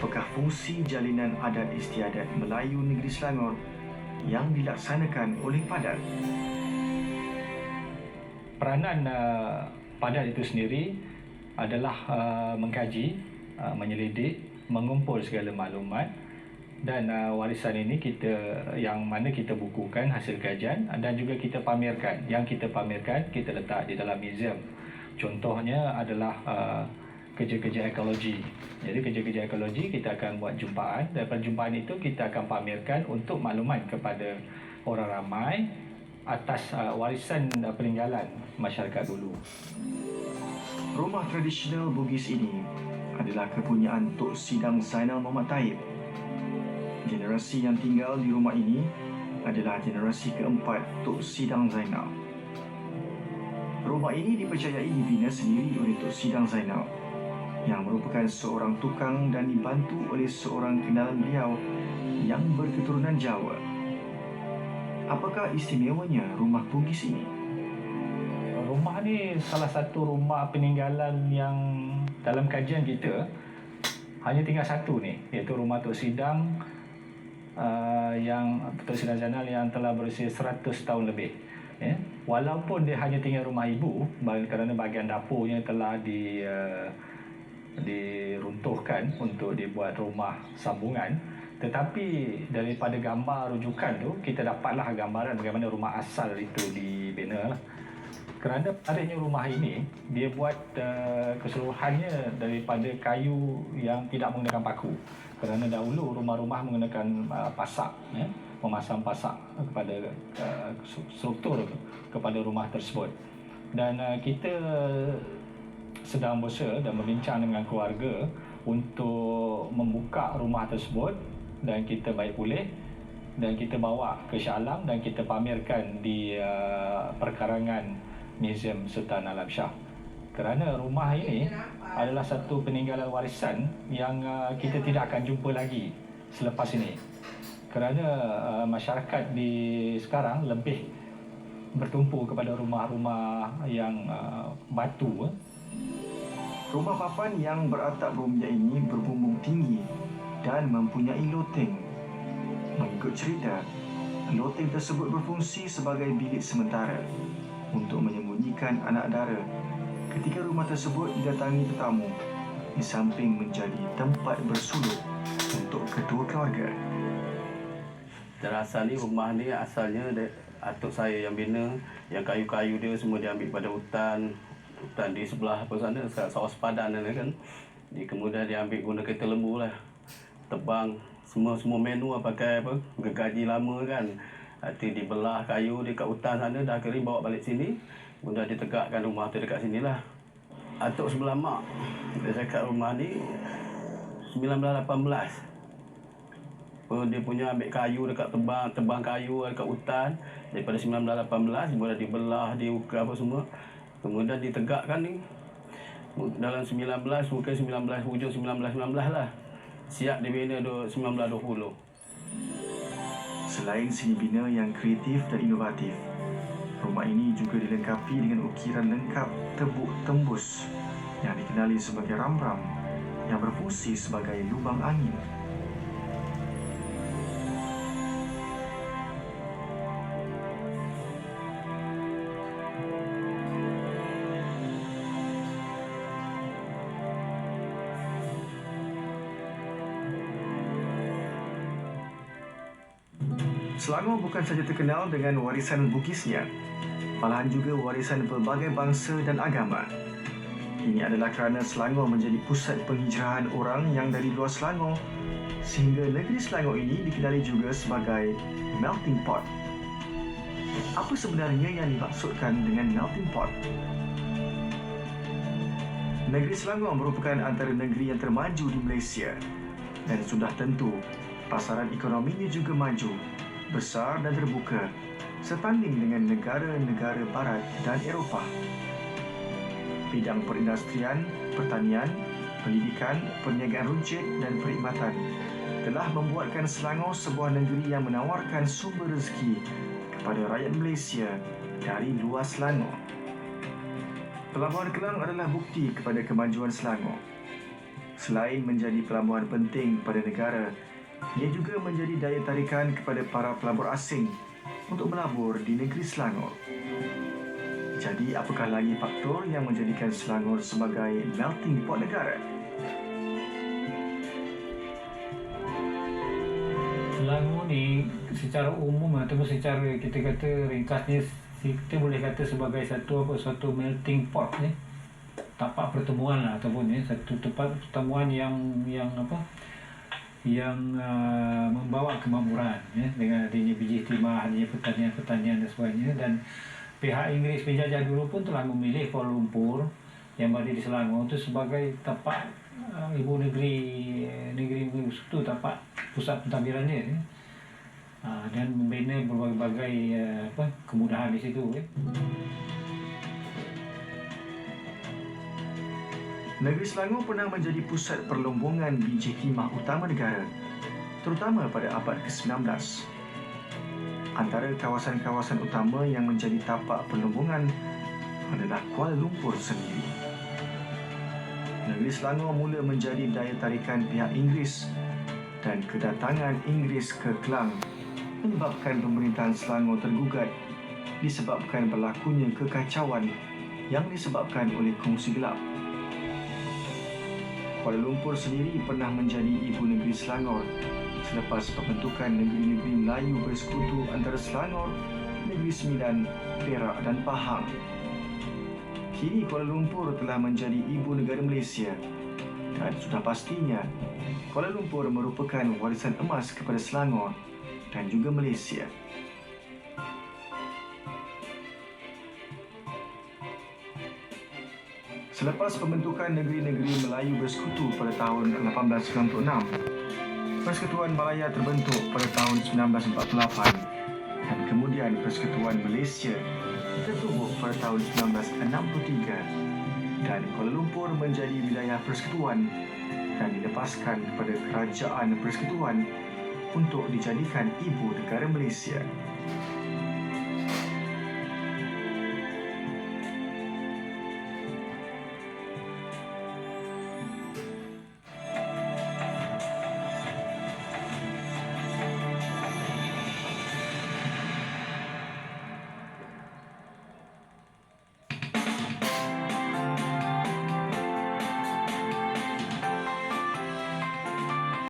Apakah fungsi jalinan adat istiadat Melayu Negeri Selangor yang dilaksanakan oleh Padat? Peranan Padat itu sendiri adalah mengkaji, menyelidik, mengumpul segala maklumat, dan warisan ini yang mana kita bukukan hasil kajian dan juga kita pamerkan. Yang kita pamerkan kita letak di dalam museum. Contohnya adalah kerja-kerja ekologi. Jadi kerja-kerja ekologi kita akan buat jumpaan. Daripada jumpaan itu kita akan pamerkan untuk makluman kepada orang ramai atas warisan peninggalan masyarakat dulu. Rumah tradisional Bugis ini adalah kepunyaan Tok Sidang Zainal Muhammad Taib. Generasi yang tinggal di rumah ini adalah generasi keempat Tok Sidang Zainal. Rumah ini dipercayai dibina sendiri oleh Tok Sidang Zainal yang merupakan seorang tukang dan dibantu oleh seorang kenalan beliau yang berketurunan Jawa. Apakah istimewanya rumah Bugis ini? Rumah ni salah satu rumah peninggalan yang dalam kajian kita hanya tinggal satu ni, iaitu rumah Tok Sidang Tok Sidang Zainal yang telah berusia 100 tahun lebih. Ya. Walaupun dia hanya tinggal rumah ibu kerana bahagian dapurnya telah diruntuhkan untuk dibuat rumah sambungan, tetapi daripada gambar rujukan tu kita dapatlah gambaran bagaimana rumah asal itu dibina. Kerana tariknya rumah ini dia buat keseluruhannya daripada kayu yang tidak menggunakan paku. Kerana dahulu rumah-rumah menggunakan pasak, ya, memasang pasak kepada struktur kepada rumah tersebut. Dan kita sedang berusaha dan berbincang dengan keluarga untuk membuka rumah tersebut dan kita baik pulih dan kita bawa ke Shah Alam dan kita pamerkan di perkarangan Museum Sultan Alam Shah. Kerana rumah ini adalah satu peninggalan warisan yang kita tidak akan jumpa lagi selepas ini. Kerana masyarakat di sekarang lebih bertumpu kepada rumah-rumah yang batu. Rumah papan yang beratap rumia ini berbumbung tinggi dan mempunyai loteng. Mengikut cerita, loteng tersebut berfungsi sebagai bilik sementara untuk menyembunyikan anak dara ketika rumah tersebut didatangi tetamu, di samping menjadi tempat bersuluk untuk kedua keluarga. Secara asal ni, rumah ni asalnya atuk saya yang bina, yang kayu-kayu dia semua diambil pada hutan di sebelah apa sana, sawah sepadan kan. Kemudian diambil guna kereta lembu lah, tebang semua menu pakai gergaji lama kan. Nanti dibelah kayu dekat hutan sana, dah kering bawa balik sini, kemudian ditegakkan rumah tu dekat sinilah. Atuk sebelah mak dia cakap rumah ni 1918. Dia punya ambil kayu dekat tebang kayu dekat hutan daripada 1918, kemudian dibelah, diukar apa semua, kemudian ditegakkan ni dalam 19 hujung 1919 lah, siap dibina 1920. Selain seni bina yang kreatif dan inovatif, rumah ini juga dilengkapi dengan ukiran lengkap tebuk tembus yang dikenali sebagai ram-ram yang berfungsi sebagai lubang angin. Selangor bukan sahaja terkenal dengan warisan Bugisnya, malahan juga warisan pelbagai bangsa dan agama. Ini adalah kerana Selangor menjadi pusat penghijrahan orang yang dari luar Selangor, sehingga negeri Selangor ini dikenali juga sebagai melting pot. Apa sebenarnya yang dimaksudkan dengan melting pot? Negeri Selangor merupakan antara negeri yang termaju di Malaysia dan sudah tentu pasaran ekonominya juga maju, besar dan terbuka, setanding dengan negara-negara barat dan Eropah. Bidang perindustrian, pertanian, pendidikan, perniagaan runcit dan perkhidmatan telah membuatkan Selangor sebuah negeri yang menawarkan sumber rezeki kepada rakyat Malaysia dari luar Selangor. Pelabuhan Kelang adalah bukti kepada kemajuan Selangor. Selain menjadi pelabuhan penting pada negara, ia juga menjadi daya tarikan kepada para pelabur asing untuk melabur di negeri Selangor. Jadi, apakah lagi faktor yang menjadikan Selangor sebagai melting pot negara? Selangor ni secara umum ataupun secara kita kata ringkasnya, kita boleh kata sebagai satu melting pot ni, tapak pertemuan lah, ataupun satu tempat pertemuan yang membawa kemakmuran dengan adanya biji timah, adanya pertanian dan sebagainya. Dan pihak Inggeris penjajah dulu pun telah memilih Kuala Lumpur yang berada di Selangor itu sebagai tapak ibu negeri Sekutu, tapak pusat pentadbirannya dan membina berbagai kemudahan di situ. Negeri Selangor pernah menjadi pusat perlombongan biji timah utama negara, terutama pada abad ke-19. Antara kawasan-kawasan utama yang menjadi tapak perlombongan adalah Kuala Lumpur sendiri. Negeri Selangor mula menjadi daya tarikan pihak Inggeris, dan kedatangan Inggeris ke Kelang menyebabkan pemerintahan Selangor tergugat disebabkan berlakunya kekacauan yang disebabkan oleh kongsi gelap. Kuala Lumpur sendiri pernah menjadi ibu negeri Selangor selepas pembentukan negeri-negeri Melayu bersekutu antara Selangor, Negeri Sembilan, Perak dan Pahang. Kini Kuala Lumpur telah menjadi ibu negara Malaysia dan sudah pastinya Kuala Lumpur merupakan warisan emas kepada Selangor dan juga Malaysia. Selepas pembentukan negeri-negeri Melayu bersekutu pada tahun 1896, Persekutuan Malaya terbentuk pada tahun 1948 dan kemudian Persekutuan Malaysia tertubuh pada tahun 1963 dan Kuala Lumpur menjadi wilayah persekutuan dan dilepaskan kepada Kerajaan Persekutuan untuk dijadikan ibu negara Malaysia.